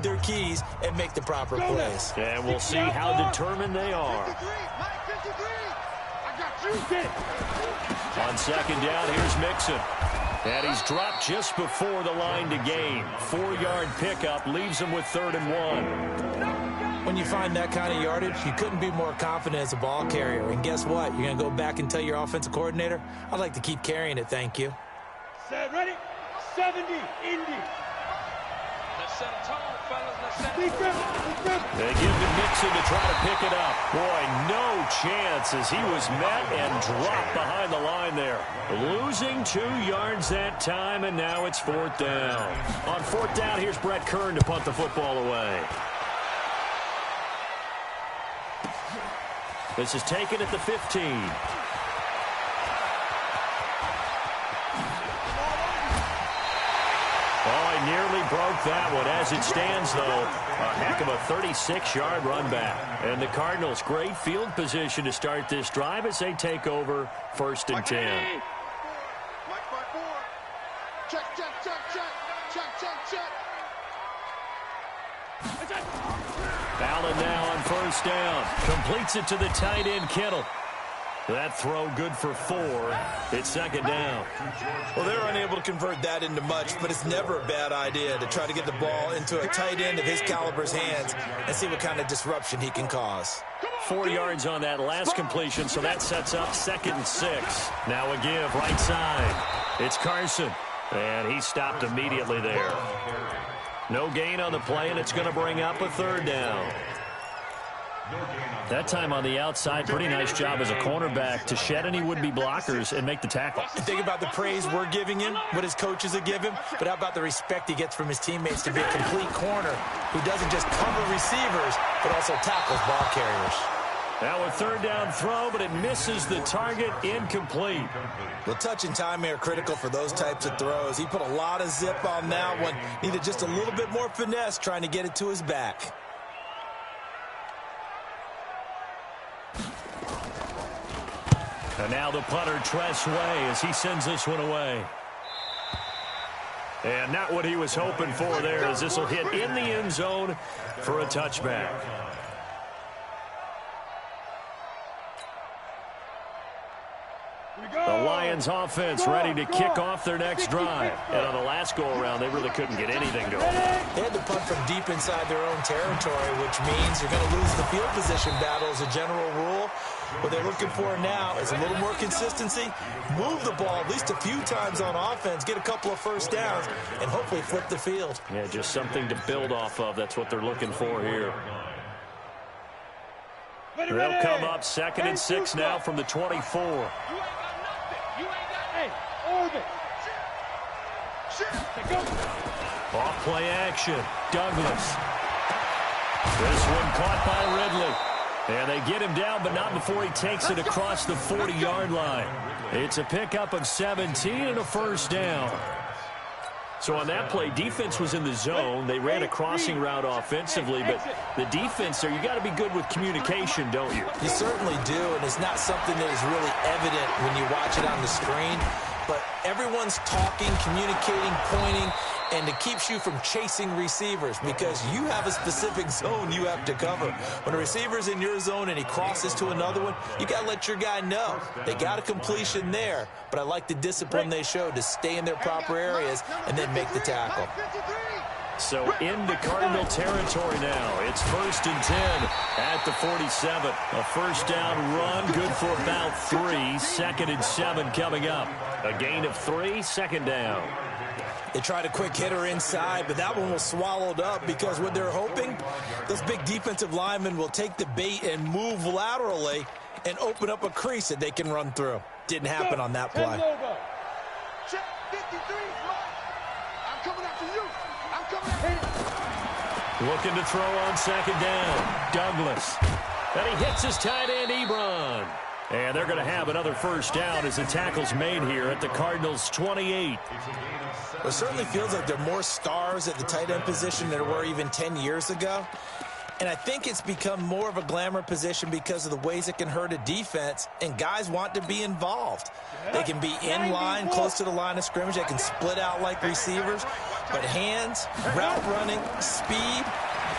their keys and make the proper plays. And we'll see how determined they are. On second down, here's Mixon. And he's dropped just before the line to gain. 4-yard pickup leaves him with 3rd and 1. When you find that kind of yardage, you couldn't be more confident as a ball carrier. And guess what? You're going to go back and tell your offensive coordinator, I'd like to keep carrying it, thank you. Set, ready? 70, Indy. Let's set a tone, fellas. Let's set Big grip. They give to Mixon to try to pick it up. Boy, no chance as he was met and dropped behind the line there. Losing 2 yards that time, and now it's 4th down. On 4th down, here's Brett Kern to punt the football away. This is taken at the 15. Oh, he nearly broke that one. As it stands, though, a heck of a 36-yard run back. And the Cardinals, great field position to start this drive as they take over 1st and 10. Allen now on 1st down. Completes it to the tight end, Kittle. That throw good for 4. It's 2nd down. Well, they're unable to convert that into much, but it's never a bad idea to try to get the ball into a tight end of his caliber's hands and see what kind of disruption he can cause. 4 yards on that last completion, so that sets up 2nd and 6. Now a give, right side. It's Carson, and he stopped immediately there. No gain on the play, and it's going to bring up a 3rd down. That time on the outside, pretty nice job as a cornerback to shed any would-be blockers and make the tackle. Think about the praise we're giving him, what his coaches have given him, but how about the respect he gets from his teammates to be a complete corner who doesn't just cover receivers, but also tackles ball carriers. Now a 3rd down throw, but it misses the target, incomplete. Well, touch and time are critical for those types of throws. He put a lot of zip on that one. Needed just a little bit more finesse trying to get it to his back. And now the punter, Tress Way, as he sends this one away. And not what he was hoping for there, as this will hit in the end zone for a touchback. The Lions offense ready to kick off their next drive. And on the last go-around, they really couldn't get anything going. They had to punt from deep inside their own territory, which means you're going to lose the field position battle as a general rule. What they're looking for now is a little more consistency, move the ball at least a few times on offense, get a couple of 1st downs, and hopefully flip the field. Yeah, just something to build off of. That's what they're looking for here. They'll come up 2nd and 6 now from the 24. Off play action. Douglas. This one caught by Ridley. And they get him down, but not before he takes it across the 40-yard line. It's a pickup of 17 and a 1st down. So on that play, defense was in the zone. They ran a crossing route offensively, but the defense there, you got to be good with communication, don't you? You certainly do, and it's not something that is really evident when you watch it on the screen. But everyone's talking, communicating, pointing, and it keeps you from chasing receivers because you have a specific zone you have to cover. When a receiver's in your zone and he crosses to another one, you got to let your guy know. They got a completion there, but I like the discipline they showed to stay in their proper areas and then make the tackle. So into Cardinal territory now. It's 1st and 10 at the 47. A 1st down run, good for about 3. 2nd and 7 coming up. A gain of 3, 2nd down. They tried a quick hitter inside, but that one was swallowed up because what they're hoping, those big defensive linemen will take the bait and move laterally and open up a crease that they can run through. Didn't happen on that play. Check 53, I'm coming after you. I'm coming after you. Looking to throw on 2nd down. Douglas. And he hits his tight end, Ebron. And they're going to have another 1st down as the tackle's made here at the Cardinals' 28. Well, it certainly feels like there are more stars at the tight end position than there were even 10 years ago. And I think it's become more of a glamour position because of the ways it can hurt a defense, and guys want to be involved. They can be in line, close to the line of scrimmage. They can split out like receivers. But hands, route running, speed,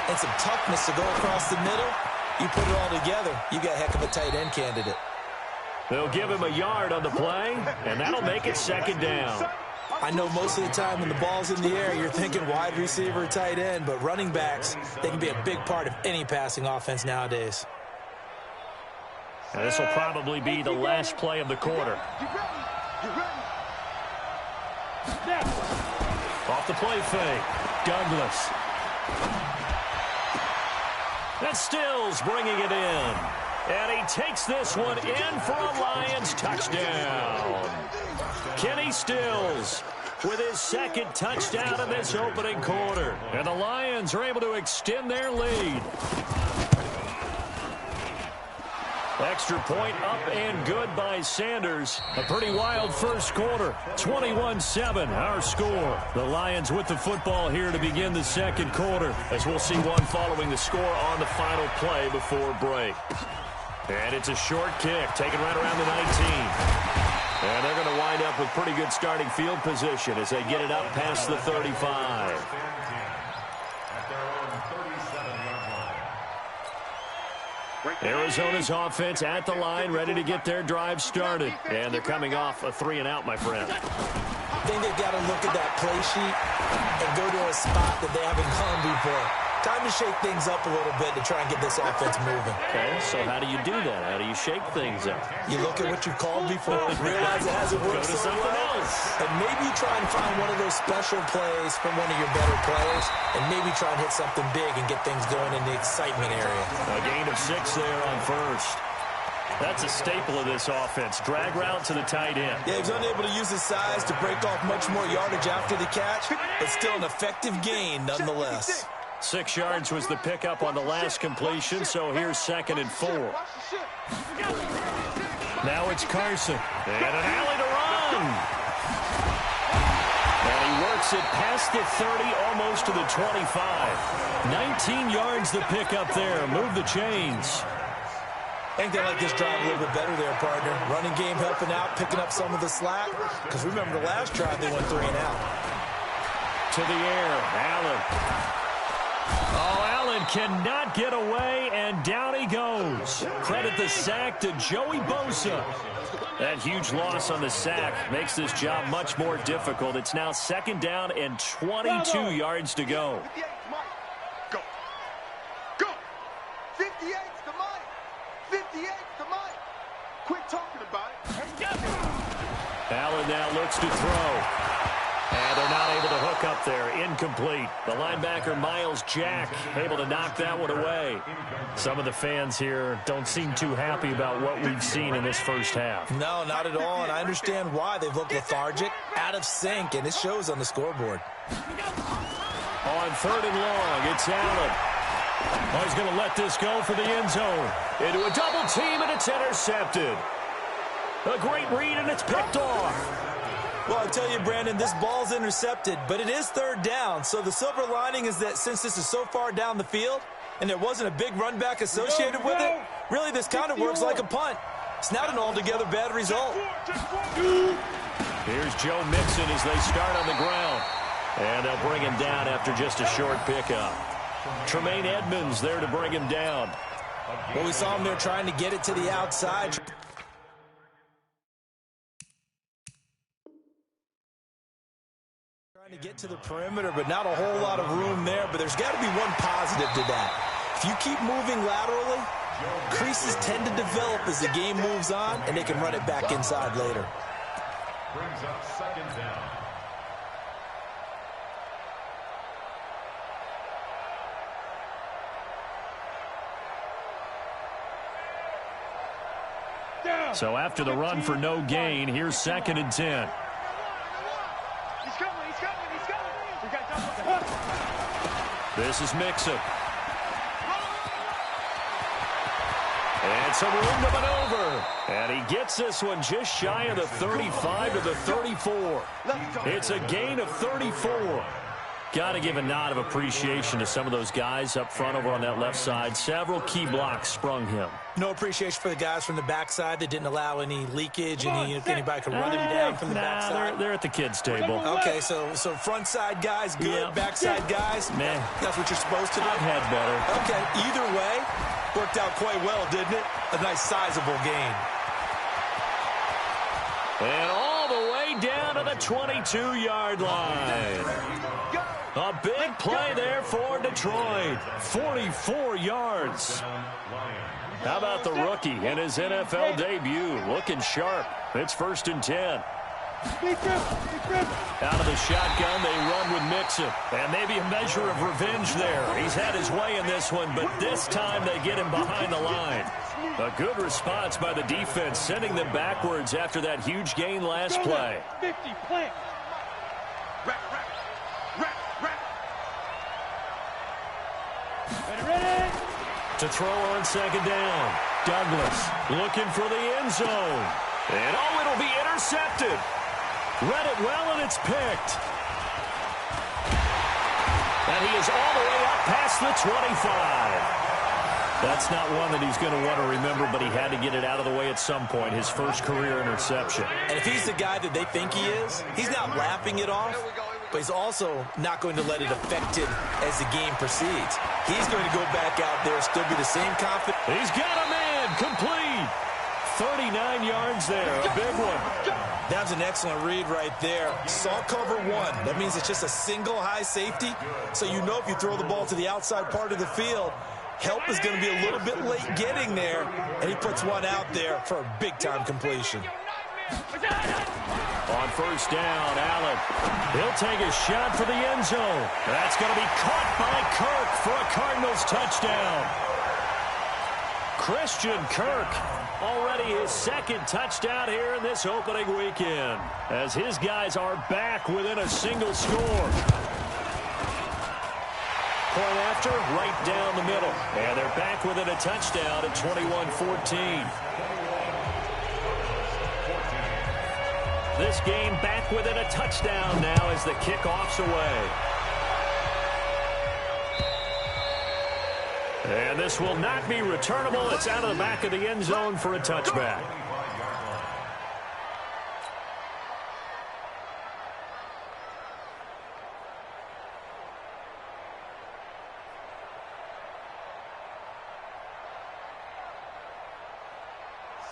and some toughness to go across the middle, you put it all together, you got a heck of a tight end candidate. They'll give him a yard on the play, and that'll make it second down. I know most of the time when the ball's in the air, you're thinking wide receiver, tight end, but running backs, they can be a big part of any passing offense nowadays. And this will probably be the last play of the quarter. Off the play fake, Douglas. That's Stills bringing it in. And he takes this one in for a Lions touchdown. Kenny Stills with his second touchdown in this opening quarter. And the Lions are able to extend their lead. Extra point up and good by Sanders. A pretty wild first quarter. 21-7, our score. The Lions with the football here to begin the second quarter, as we'll see one following the score on the final play before break. And it's a short kick, taken right around the 19. And they're going to wind up with pretty good starting field position as they get it up past the 35. Arizona's offense at the line, ready to get their drive started. And they're coming off a 3-and-out, my friend. I think they've got to look at that play sheet and go to a spot that they haven't gone before. Time to shake things up a little bit to try and get this offense moving. Okay, so how do you do that? How do you shake things up? You look at what you called before, realize it hasn't worked so well, and maybe try and find one of those special plays from one of your better players, and maybe try and hit something big and get things going in the excitement area. A gain of 6 there on first. That's a staple of this offense. Drag route to the tight end. Yeah, he's unable to use his size to break off much more yardage after the catch, but still an effective gain nonetheless. 6 yards was the pickup on the last completion, so here's 2nd and 4. Now it's Carson. And an alley to run. And he works it past the 30, almost to the 25. 19 yards the pickup there. Move the chains. I think they like this drive a little bit better there, partner. Running game helping out, picking up some of the slack. Because remember the last drive, they went 3-and-out. To the air, Allen. Oh, Allen cannot get away, and down he goes. Credit the sack to Joey Bosa. That huge loss on the sack makes this job much more difficult. It's now 2nd down and 22 yards to go. Go. Go. 58's the money. 58's the money. Quit talking about it. Allen now looks to throw. And they're not able to hook up there. Incomplete. The linebacker, Miles Jack, able to knock that one away. Some of the fans here don't seem too happy about what we've seen in this first half. No, not at all, and I understand why. They've looked lethargic, out of sync, and it shows on the scoreboard. On 3rd and long, it's Allen. Oh, he's going to let this go for the end zone. Into a double team, and it's intercepted. A great read, and it's picked off. Well, I tell you, Brandon, this ball's intercepted, but it is 3rd down. So the silver lining is that since this is so far down the field and there wasn't a big run back associated with it, really this kind of works like a punt. It's not an altogether bad result. Here's Joe Mixon as they start on the ground. And they'll bring him down after just a short pickup. Tremaine Edmonds there to bring him down. Well, we saw him there trying to get it to the outside. Trying to get to the perimeter, but not a whole lot of room there. But there's got to be one positive to that. If you keep moving laterally, creases tend to develop as the game moves on, and they can run it back inside later. Brings up 2nd Down. So after the run for no gain, here's 2nd and 10. This is Mixon. And some room to maneuver. And he gets this one just shy of the 35 to the 34. It's a gain of 34. Got to give a nod of appreciation to some of those guys up front over on that left side. Several key blocks sprung him. No appreciation for the guys from the backside that didn't allow any leakage, anybody could run him down from the backside. They're at the kids' table. Okay, so front side guys good, Yeah. backside guys, Nah. that's what you're supposed to do? I've had better. Okay, either way, worked out quite well, didn't it? A nice sizable gain. And all the way down to the 22-yard line. A big play there for Detroit. 44 yards. How about the rookie in his NFL debut? Looking sharp. It's 1st and 10. Out of the shotgun, they run with Mixon. And maybe a measure of revenge there. He's had his way in this one, but this time they get him behind the line. A good response by the defense, sending them backwards after that huge gain last play. 50 plant. Ready. To throw on 2nd down. Douglas looking for the end zone. And it'll be intercepted. Read it well, and it's picked. And he is all the way up past the 25. That's not one that he's going to want to remember, but he had to get it out of the way at some point, his first career interception. And if he's the guy that they think he is, he's not laughing it off, but he's also not going to let it affect him as the game proceeds. He's going to go back out there, still be the same confident. He's got a man, complete. 39 yards there, a big one. That was an excellent read right there. Saw cover one. That means it's just a single high safety. So you know if you throw the ball to the outside part of the field, help is going to be a little bit late getting there. And he puts one out there for a big-time completion. On 1st down, Allen. He'll take a shot for the end zone. That's going to be caught by Kirk for a Cardinals touchdown. Christian Kirk, already his 2nd touchdown here in this opening weekend, as his guys are back within a single score. Point after, right down the middle. And they're back within a touchdown at 21-14. This game back within a touchdown now as the kickoff's away. And this will not be returnable. It's out of the back of the end zone for a touchback.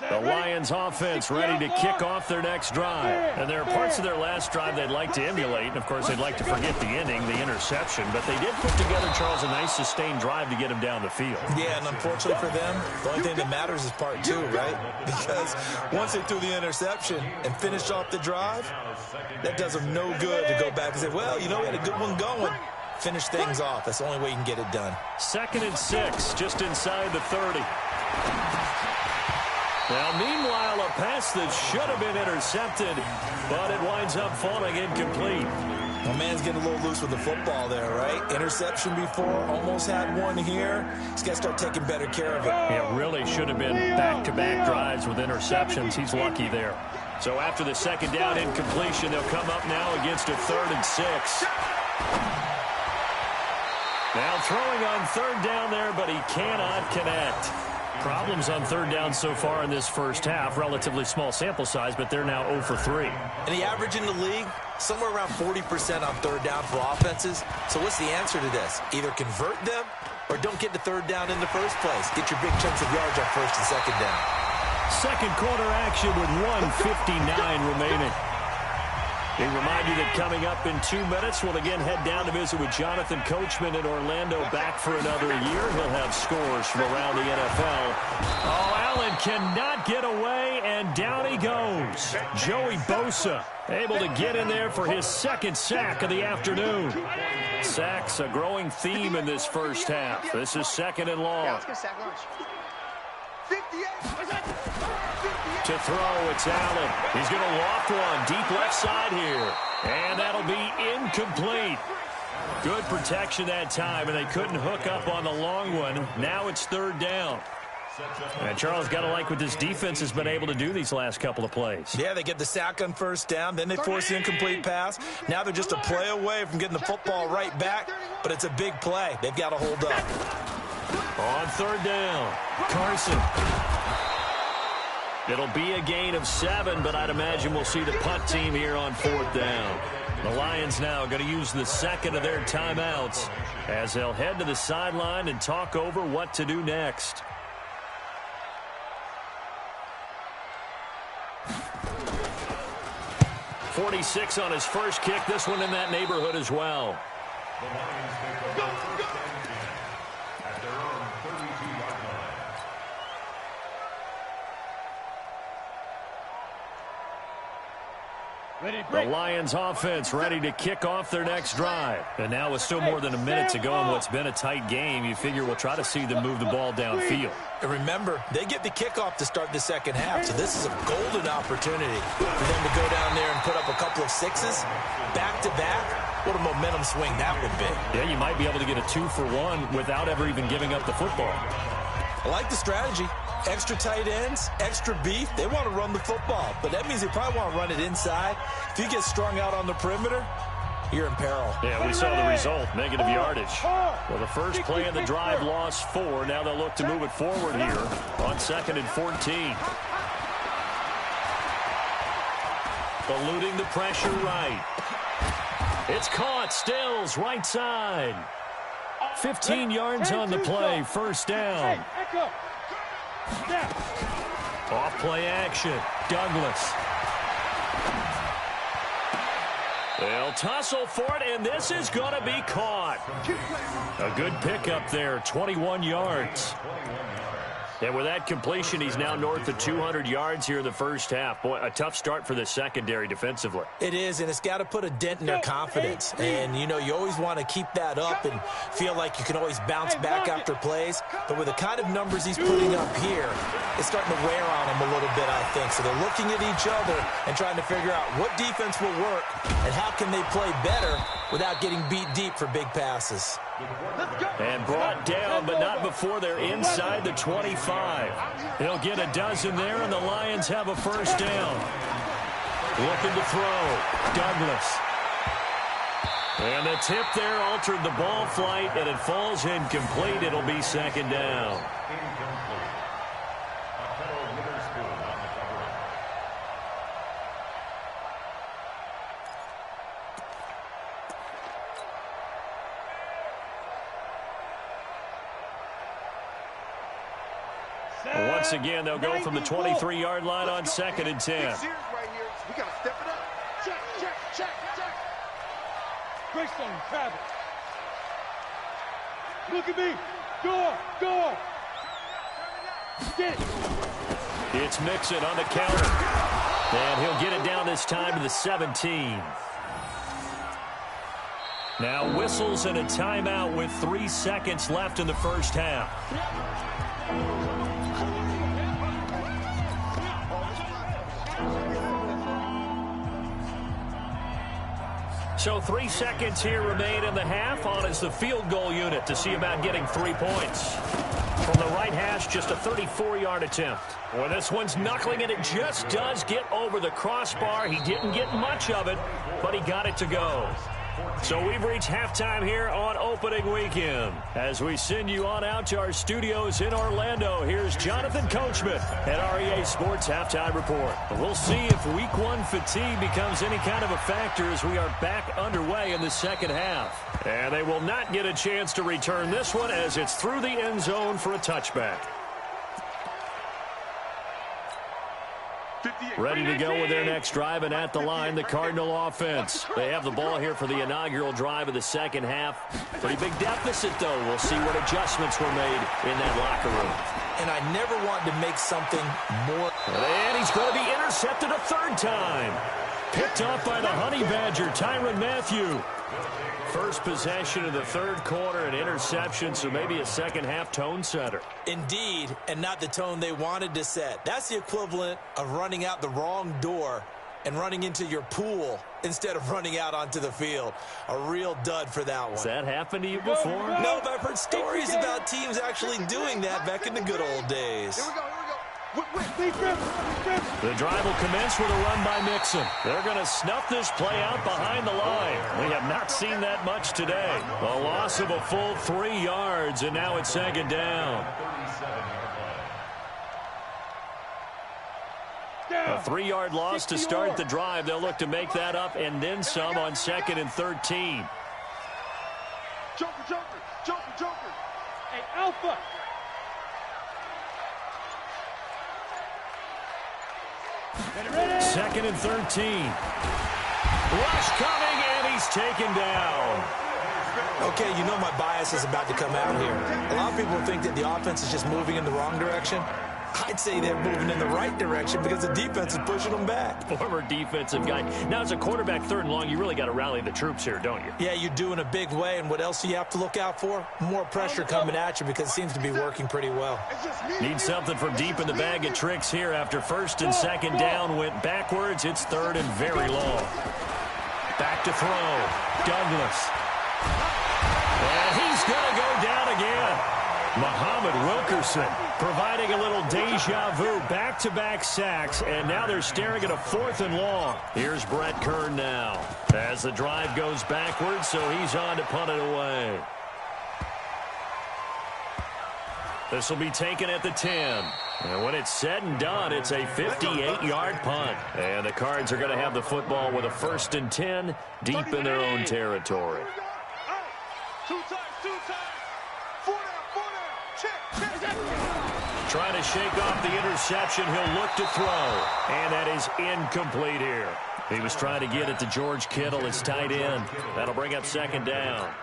The Lions offense ready to kick off their next drive. And there are parts of their last drive they'd like to emulate. And, of course, they'd like to forget the ending, the interception. But they did put together, Charles, a nice sustained drive to get him down the field. Yeah, and unfortunately for them, the only thing that matters is part 2, right? Because once they threw the interception and finished off the drive, that does them no good to go back and say, well, you know, we had a good one going. Finish things off. That's the only way you can get it done. 2nd and 6, just inside the 30. Now, meanwhile, a pass that should have been intercepted, but it winds up falling incomplete. My man's getting a little loose with the football there, right? Interception before, almost had one here. He's got to start taking better care of it. It really should have been back-to-back drives with interceptions. He's lucky there. So after the 2nd down incompletion, they'll come up now against a 3rd and 6. Now throwing on 3rd down there, but he cannot connect. Problems on 3rd down so far in this first half. Relatively small sample size, but they're now 0 for 3. And the average in the league, somewhere around 40% on 3rd down for offenses. So what's the answer to this? Either convert them or don't get to 3rd down in the first place. Get your big chunks of yards on 1st and 2nd down. 2nd quarter action with 1:59 remaining. We remind you that coming up in 2 minutes, we'll again head down to visit with Jonathan Coachman in Orlando, back for another year. He'll have scores from around the NFL. Oh, Allen cannot get away, and down he goes. Joey Bosa able to get in there for his 2nd sack of the afternoon. Sacks a growing theme in this first half. This is 2nd and long. To throw, it's Allen. He's going to loft one deep left side here. And that'll be incomplete. Good protection that time, and they couldn't hook up on the long one. Now it's 3rd down. And Charles, got to like what this defense has been able to do these last couple of plays. Yeah, they get the sack on first down, then they force the incomplete pass. Now they're just a play away from getting the football right back, but it's a big play. They've got to hold up. On third down, Carson. It'll be a gain of 7, but I'd imagine we'll see the punt team here on fourth down. The Lions now going to use the second of their timeouts as they'll head to the sideline and talk over what to do next. .46 on his first kick. This one in that neighborhood as well. The Lions make the first down at their own 32-yard line. The Lions offense ready to kick off their next drive. And now with still more than a minute to go in what's been a tight game, you figure we'll try to see them move the ball downfield. And remember, they get the kickoff to start the second half, so this is a golden opportunity for them to go down there and put up a couple of sixes back-to-back. What a momentum swing that would be. Yeah, you might be able to get a 2-for-1 without ever even giving up the football. I like the strategy. Extra tight ends, extra beef. They want to run the football, but that means they probably want to run it inside. If you get strung out on the perimeter, you're in peril. Yeah, we saw the result, negative yardage. Well, the first play of the drive lost 4. Now they'll look to move it forward here on 2nd and 14. Eluding the pressure right. It's caught. Stills right side. 15 yards on the play. First down. Off play action. Douglas. They'll tussle for it, and this is going to be caught. A good pickup there, 21 yards. And with that completion, he's now north of 200 yards here in the first half. Boy, a tough start for the secondary defensively. It is, and it's got to put a dent in their confidence. And, you know, you always want to keep that up and feel like you can always bounce back after plays. But with the kind of numbers he's putting up here, it's starting to wear on them a little bit, I think. So they're looking at each other and trying to figure out what defense will work and how can they play better without getting beat deep for big passes. And brought down, but not before they're inside the 25. He'll get a dozen there, and the Lions have a first down. Looking to throw. Douglas. And the tip there altered the ball flight, and it falls incomplete. It'll be second down. Once again, they'll go from the 23-yard line on 2nd and 10. We got to step it up. Check. Grace on him, Travis. Look at me. Go. Get it. It's Mixon on the counter. And he'll get it down this time to the 17. Now whistles and a timeout with 3 seconds left in the first half. So 3 seconds here remain in the half. On is the field goal unit to see about getting 3 points. From the right hash, just a 34-yard attempt. Well, this one's knuckling, and it just does get over the crossbar. He didn't get much of it, but he got it to go. So we've reached halftime here on opening weekend. As we send you on out to our studios in Orlando, here's Jonathan Coachman at REA Sports Halftime Report. We'll see if Week 1 fatigue becomes any kind of a factor as we are back underway in the second half. And they will not get a chance to return this one as it's through the end zone for a touchback. Ready to go with their next drive, and at the line, the Cardinal offense. They have the ball here for the inaugural drive of the second half. Pretty big deficit, though. We'll see what adjustments were made in that locker room. And I never wanted to make something more. And he's going to be intercepted a third time. Picked off by the Honey Badger, Tyrann Mathieu. First possession of the third quarter, an interception, so maybe a second half tone setter. Indeed, and not the tone they wanted to set. That's the equivalent of running out the wrong door and running into your pool instead of running out onto the field. A real dud for that one. Has that happened to you before? No, but I've heard stories about teams actually doing that back in the good old days. Here we go, here we go. The drive will commence with a run by Mixon. They're going to snuff this play out behind the line. We have not seen that much today. A loss of a full 3 yards, and now it's second down. A 3-yard loss to start the drive. They'll look to make that up and then some on 2nd and 13. Joker. Hey, Alpha. Second and 13. Rush coming, and he's taken down. Okay, you know my bias is about to come out here. A lot of people think that the offense is just moving in the wrong direction. I'd say they're moving in the right direction because the defense is pushing them back. Former defensive guy. Now, as a quarterback, 3rd and long, you really got to rally the troops here, don't you? Yeah, you do in a big way. And what else do you have to look out for? More pressure coming at you because it seems to be working pretty well. Need something from deep in the bag of tricks here after 1st and 2nd down went backwards. It's 3rd and very long. Back to throw. Douglas. And he's going to go down again. Muhammad Wilkerson providing a little deja vu, back-to-back sacks, and now they're staring at a 4th and long. Here's Brett Kern now as the drive goes backwards, so he's on to punt it away. This will be taken at the 10. And when it's said and done, it's a 58-yard punt. And the Cards are going to have the football with a 1st and 10 deep in their own territory. Two times. 4 down. Check. Trying to shake off the interception. He'll look to throw. And that is incomplete here. He was trying to get it to George Kittle, his tight end. That'll bring up 2nd down.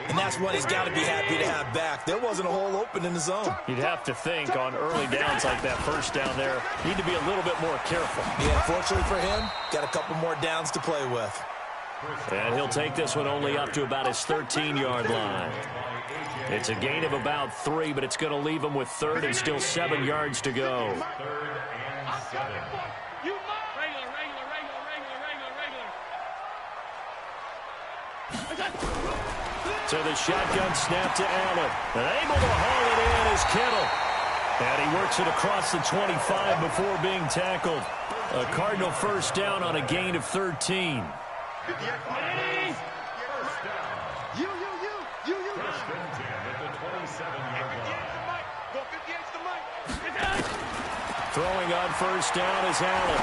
And that's what he's got to be happy to have back. There wasn't a hole open in the zone. You'd have to think on early downs like that 1st down there, need to be a little bit more careful. Yeah, fortunately for him, got a couple more downs to play with. And he'll take this one only up to about his 13-yard line. It's a gain of about 3, but it's going to leave him with 3rd and still 7 yards to go. So the shotgun snap to Allen. And able to haul it in is Kittle. And he works it across the 25 before being tackled. A Cardinal 1st down on a gain of 13. Throwing on 1st down is Allen.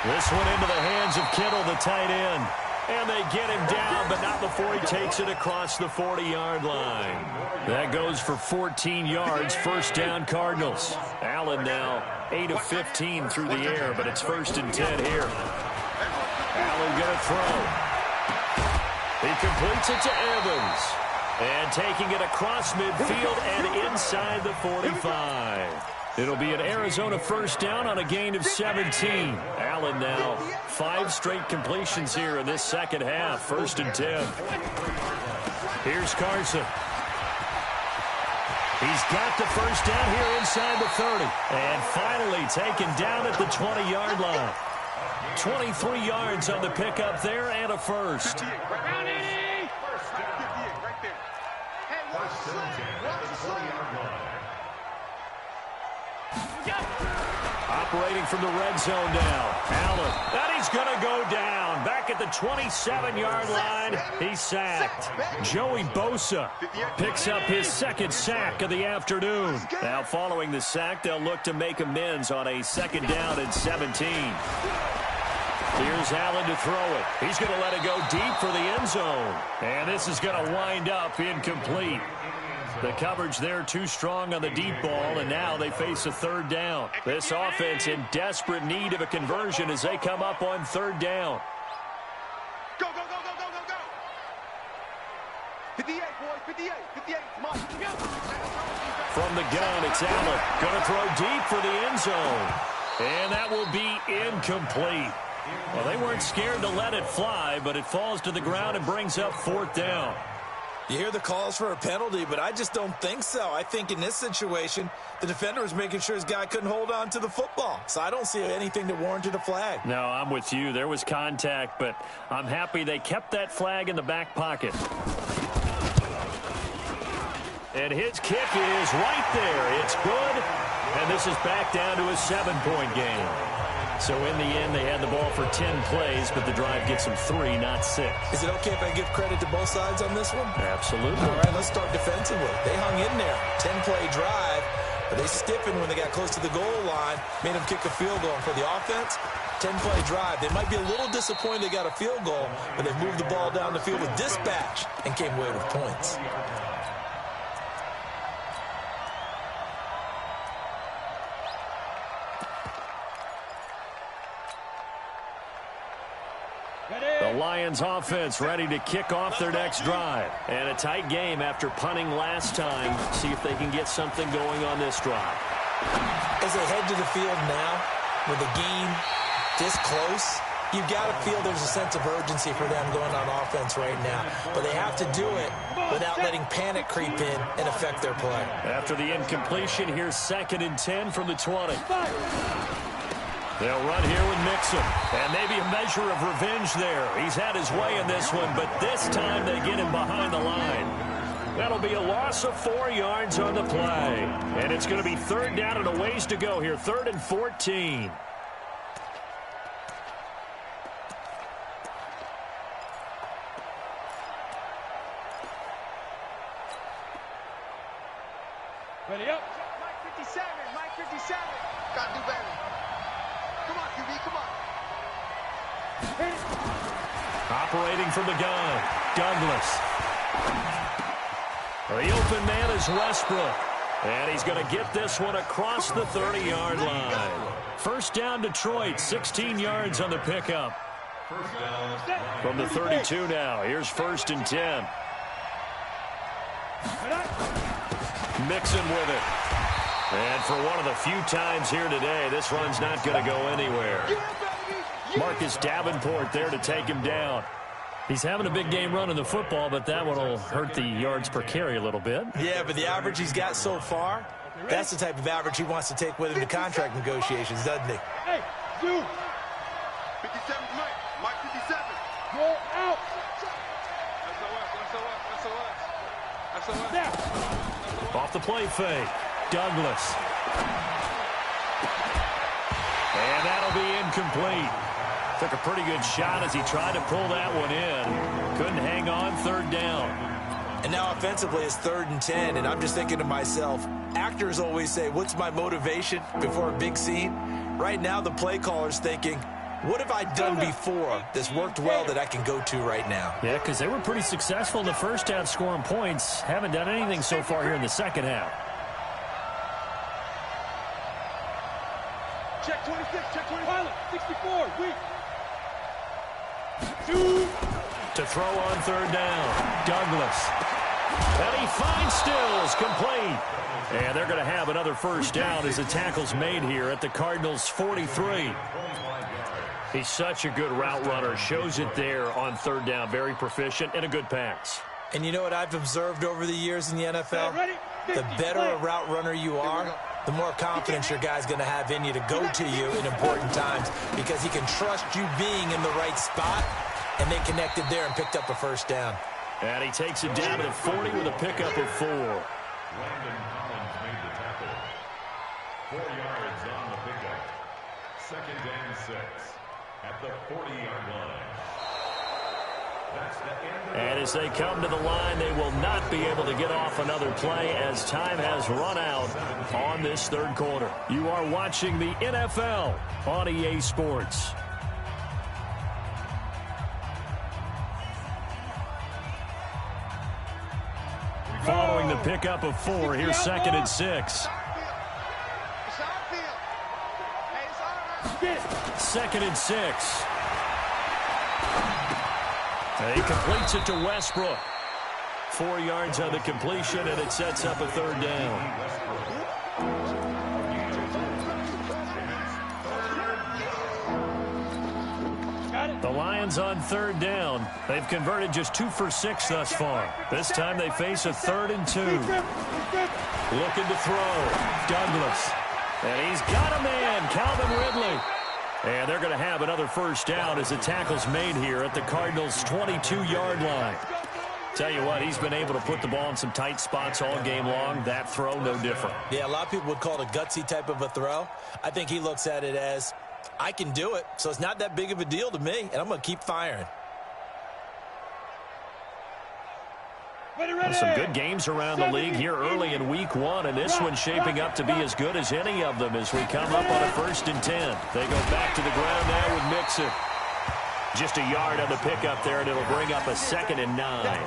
This one into the hands of Kittle, the tight end. And they get him down, but not before he takes it across the 40-yard line. That goes for 14 yards, 1st down Cardinals. Allen now 8 of 15 through the air, but it's 1st and 10 here. Allen going to throw. He completes it to Evans. And taking it across midfield and inside the 45. It'll be an Arizona 1st down on a gain of 17. Allen now 5 straight completions here in this 2nd half. 1st and 10. Here's Carson. He's got the 1st down here inside the 30. And finally taken down at the 20-yard line. 23 yards on the pickup there and a 1st. Operating from the red zone now. Allen. And he's going to go down. Back at the 27-yard line. He's sacked. Joey Bosa picks up his 2nd sack of the afternoon. Now following the sack, they'll look to make amends on a 2nd down and 17. Here's Allen to throw it. He's going to let it go deep for the end zone. And this is going to wind up incomplete. The coverage there too strong on the deep ball, and now they face a 3rd down. This offense in desperate need of a conversion as they come up on 3rd down. Go. 58, boys, 58. Come on. From the gun, it's Allen. Going to throw deep for the end zone. And that will be incomplete. Well, they weren't scared to let it fly, but it falls to the ground and brings up 4th down. You hear the calls for a penalty, but I just don't think so. I think in this situation, the defender was making sure his guy couldn't hold on to the football. So I don't see anything that warranted a flag. No, I'm with you. There was contact, but I'm happy they kept that flag in the back pocket. And his kick is right there. It's good, and this is back down to a 7-point game. So in the end, they had the ball for 10 plays, but the drive gets them 3, not 6. Is it okay if I give credit to both sides on this one? Absolutely. All right, let's start defensively. They hung in there. 10-play drive, but they stiffened when they got close to the goal line, made them kick a field goal. And for the offense, 10-play drive. They might be a little disappointed they got a field goal, but they moved the ball down the field with dispatch and came away with points. The Lions offense ready to kick off their next drive. And a tight game after punting last time. See if they can get something going on this drive. As they head to the field now, with the game this close, you've got to feel there's a sense of urgency for them going on offense right now. But they have to do it without letting panic creep in and affect their play. After the incompletion, here's 2nd and 10 from the 20. They'll run here with Mixon, and maybe a measure of revenge there. He's had his way in this one, but this time they get him behind the line. That'll be a loss of 4 yards on the play. And it's going to be 3rd down and a ways to go here, 3rd and 14. Ready up. Mike 57, Mike 57. Gotta do better. Come on, QB, come on. Operating from the gun, Douglas. The open man is Westbrook. And he's going to get this one across the 30-yard line. 1st down, Detroit, 16 yards on the pickup. From the 32 now, here's 1st and 10. Mixon with it. And for one of the few times here today, this run's not going to go anywhere. Marcus Davenport there to take him down. He's having a big game running the football, but that one will hurt the yards per carry a little bit. Yeah, but the average he's got so far, that's the type of average he wants to take with him to contract negotiations, doesn't he? Hey, you. 57, Mike 57. Roll out. SOS. Now. Off the play fake, Douglas. And that'll be incomplete. Took a pretty good shot as he tried to pull that one in. Couldn't hang on, 3rd down. And now offensively it's 3rd and 10, and I'm just thinking to myself, actors always say, what's my motivation before a big scene? Right now the play caller's thinking, what have I done before that's worked well that I can go to right now? Yeah, because they were pretty successful in the first half scoring points. Haven't done anything so far here in the second half. Check 26, check 20. Pilot, 64, weak. 2. To throw on 3rd down, Douglas. And he finds Stills, complete. And they're going to have another 1st down as the tackle's made here at the Cardinals' 43. He's such a good route runner. Shows it there on 3rd down. Very proficient and a good pass. And you know what I've observed over the years in the NFL? The better a route runner you are, the more confidence your guy's going to have in you to go to you in important times because he can trust you being in the right spot, and they connected there and picked up a 1st down. And he takes it down to the 40 with a pickup of 4. Landon Collins made the tackle. 4 yards on the pickup. 2nd and 6 at the 40-yard line. That's the end of And as they come to the line, they will not be able to get off another play as time has run out on this 3rd quarter. You are watching the NFL on EA Sports. Following the pickup of 4, here's 2nd and 6. 2nd and 6. And he completes it to Westbrook. 4 yards on the completion, and it sets up a 3rd down. The Lions on third down. They've converted just 2 for 6 thus far. This time they face a 3rd and 2. Looking to throw. Douglas. And he's got a man, Calvin Ridley. And they're going to have another first down as the tackle's made here at the Cardinals' 22-yard line. Tell you what, he's been able to put the ball in some tight spots all game long. That throw, no different. Yeah, a lot of people would call it a gutsy type of a throw. I think he looks at it as, I can do it, so it's not that big of a deal to me, and I'm going to keep firing. Well, some good games around the league here early in week 1, and this one's shaping up to be as good as any of them as we come up on a 1st and 10. They go back to the ground now with Mixon. Just a yard on the pickup there, and it'll bring up a 2nd and 9.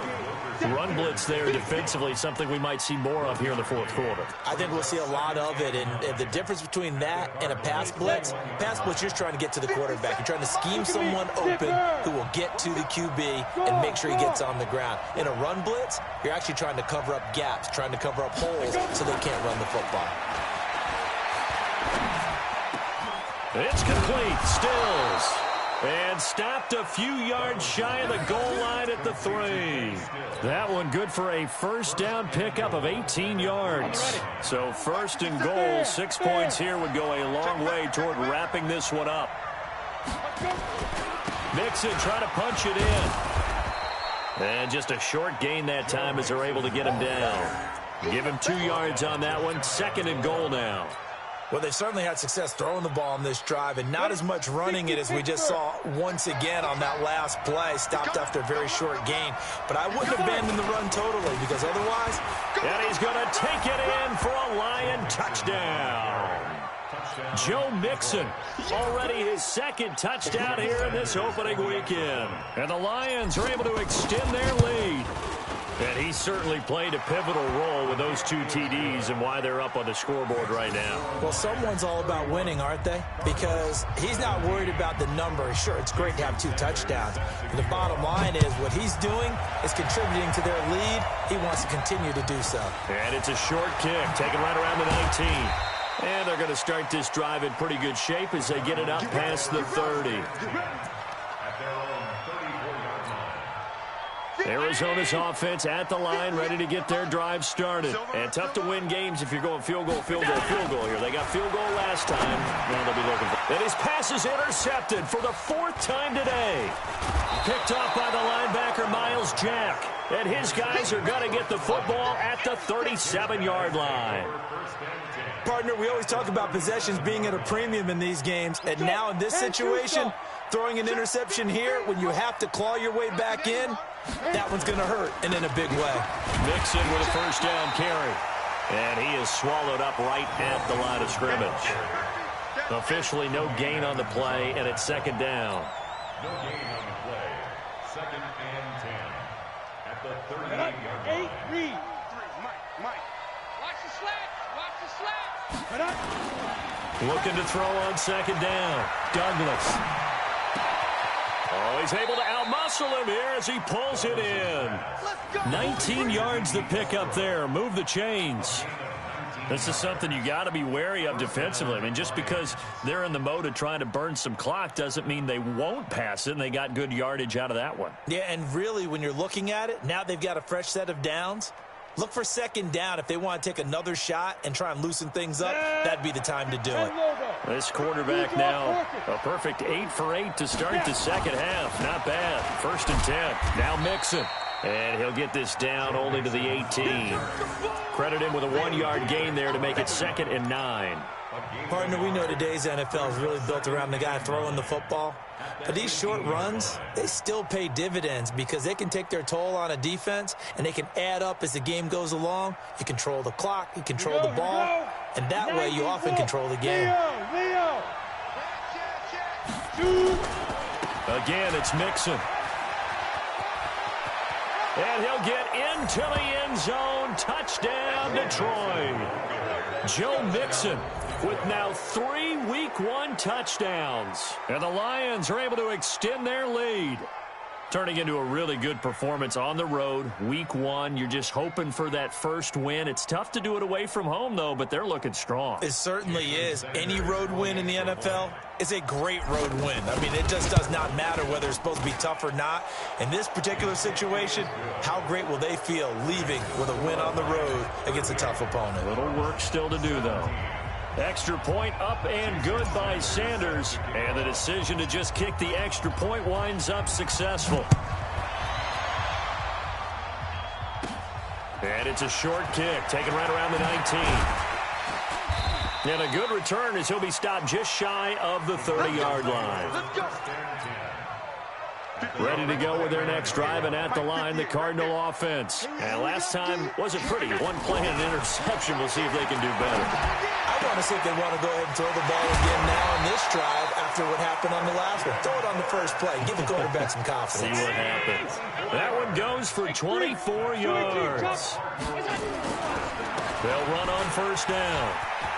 Run blitz there defensively, something we might see more of here in the 4th quarter. I think we'll see a lot of it, and the difference between that and a pass blitz, you're just trying to get to the quarterback. You're trying to scheme someone open who will get to the QB and make sure he gets on the ground. In a run blitz, you're actually trying to cover up gaps, trying to cover up holes so they can't run the football. It's complete. Stills. And stopped a few yards shy of the goal line at the 3. That one good for a first down pickup of 18 yards. So 1st and goal, 6 points here would go a long way toward wrapping this one up. Mixon trying to punch it in. And just a short gain that time as they're able to get him down. Give him 2 yards on that one. 2nd and goal now. Well, they certainly had success throwing the ball on this drive and not as much running it as we just saw once again on that last play. Stopped after a very short gain. But I wouldn't abandon the run totally because otherwise... And he's going to take it in for a Lion touchdown. Joe Mixon, already his 2nd touchdown here in this opening weekend. And the Lions are able to extend their lead. And he certainly played a pivotal role with those 2 TDs and why they're up on the scoreboard right now. Well, someone's all about winning, aren't they? Because he's not worried about the number. Sure, it's great to have 2 touchdowns. But the bottom line is what he's doing is contributing to their lead. He wants to continue to do so. And it's a short kick, taken right around the 19. And they're going to start this drive in pretty good shape as they get it up past the 30. Arizona's offense at the line, ready to get their drive started. And tough to win games if you're going field goal here. They got field goal last time. Now they'll be looking for. And his pass is intercepted for the 4th time today. Picked off by the linebacker, Miles Jack. And his guys are going to get the football at the 37-yard line. Partner, we always talk about possessions being at a premium in these games. And now in this situation, throwing an interception here when you have to claw your way back in, that one's going to hurt, and in a big way. Mixon with a first down carry. And he is swallowed up right at the line of scrimmage. Officially no gain on the play, and it's 2nd down. No gain on the play. 2nd and 10. At the 38-yard line. 8, read. Mike. Watch the slats. Watch the slats. Looking to throw on 2nd down. Douglas. Oh, he's able to outmuscle him here as he pulls it in. 19 yards to pick up there. Move the chains. This is something you got to be wary of defensively. I mean, just because they're in the mode of trying to burn some clock doesn't mean they won't pass it, and they got good yardage out of that one. Yeah, and really, when you're looking at it, now they've got a fresh set of downs. Look for 2nd down. If they want to take another shot and try and loosen things up, that'd be the time to do it. This quarterback now, a perfect 8 for 8 to start the 2nd half. Not bad. 1st and 10. Now Mixon. And he'll get this down only to the 18. Credit him with a 1-yard gain there to make it 2nd and 9. Partner, we know today's NFL is really built around the guy throwing the football. But these short runs, they still pay dividends because they can take their toll on a defense, and they can add up as the game goes along. You control the clock, you control the ball, and that way you often control the game. Again, it's Mixon. And he'll get into the end zone. Touchdown, Detroit. Joe Mixon with now 3 Week 1 touchdowns. And the Lions are able to extend their lead. Turning into a really good performance on the road, week one. You're just hoping for that first win. It's tough to do it away from home, though, but they're looking strong. It certainly is. Any road win in the NFL is a great road win. I mean, it just does not matter whether it's supposed to be tough or not. In this particular situation, how great will they feel leaving with a win on the road against a tough opponent? A little work still to do, though. Extra point up and good by Sanders. And the decision to just kick the extra point winds up successful. And it's a short kick, taken right around the 19. And a good return as he'll be stopped just shy of the 30-yard line. Let's go. Ready to go with their next drive, and at the line, the Cardinal offense. And last time wasn't pretty. One play and an interception. We'll see if they can do better. I want to see if they want to go ahead and throw the ball again now in this drive after what happened on the last one. Throw it on the first play. Give the quarterback some confidence. See what happens. That one goes for 24 yards. They'll run on first down.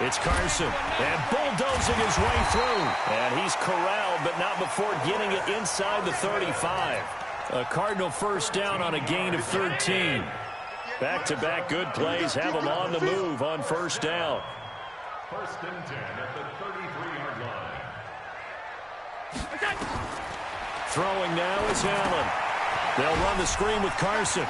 It's Carson, and bulldozing his way through. And he's corralled, but not before getting it inside the 35. A Cardinal first down on a gain of 13. Back-to-back good plays have them on the move on first down. First and 10 at the 33-yard line. Throwing now is Allen. They'll run the screen with Carson.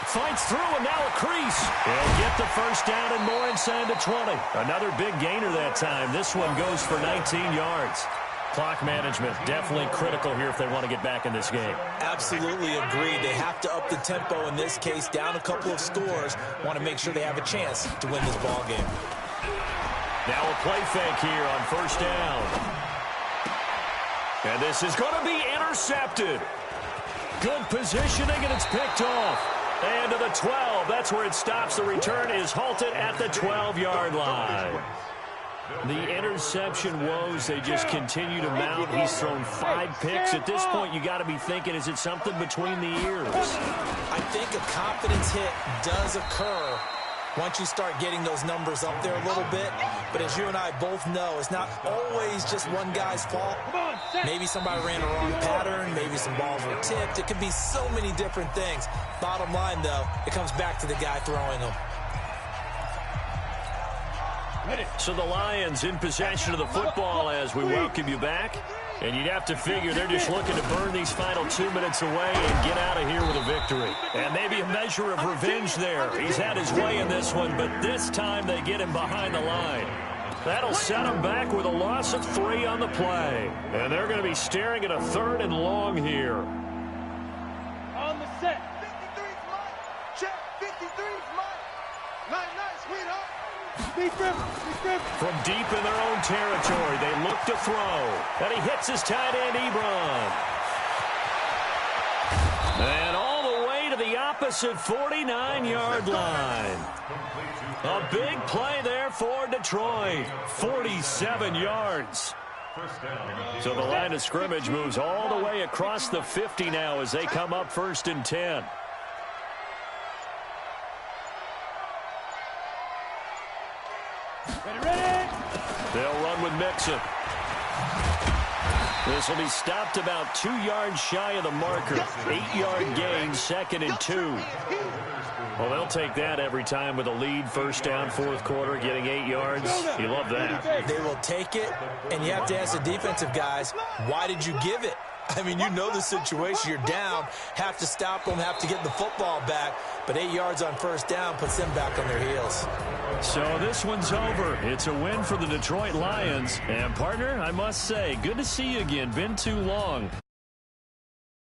Fights through, and now a crease. He'll get the first down and more inside the 20. Another big gainer that time. This one goes for 19 yards. Clock management definitely critical here if they want to get back in this game. Absolutely agreed. They have to up the tempo in this case, down a couple of scores. Want to make sure they have a chance to win this ball game. Now a play fake here on first down. And this is going to be intercepted. Good positioning, and it's picked off. And to the 12. That's where it stops. The return is halted at the 12-yard line. The interception woes, they just continue to mount. He's thrown 5 picks. At this point, you got to be thinking, is it something between the ears? I think a confidence hit does occur once you start getting those numbers up there a little bit. But as you and I both know, it's not always just one guy's fault. Maybe somebody ran a wrong pattern. Maybe some balls were tipped. It could be so many different things. Bottom line, though, it comes back to the guy throwing them. So the Lions in possession of the football as we welcome you back. And you'd have to figure they're just looking to burn these final 2 minutes away and get out of here with a victory. And maybe a measure of revenge there. He's had his way in this one, but this time they get him behind the line. That'll set him back with a loss of 3 on the play. And they're going to be staring at a 3rd and long here. On the set. 53's mine. Check. 53's mine. Night, sweetheart. From deep in their own territory, they look to throw. And he hits his tight end, Ebron. And all the way to the opposite 49-yard line. A big play there for Detroit. 47 yards. So the line of scrimmage moves all the way across the 50 now as they come up 1st and 10. They'll run with Mixon. This will be stopped about 2 yards shy of the marker. 8-yard gain, 2nd and 2. Well, they'll take that every time with a lead. First down, 4th quarter, getting 8 yards. You love that. They will take it, and you have to ask the defensive guys, why did you give it? I mean, you know the situation. You're down, have to stop them, have to get the football back. But 8 yards on first down puts them back on their heels. So this one's over. It's a win for the Detroit Lions. And, partner, I must say, good to see you again. Been too long.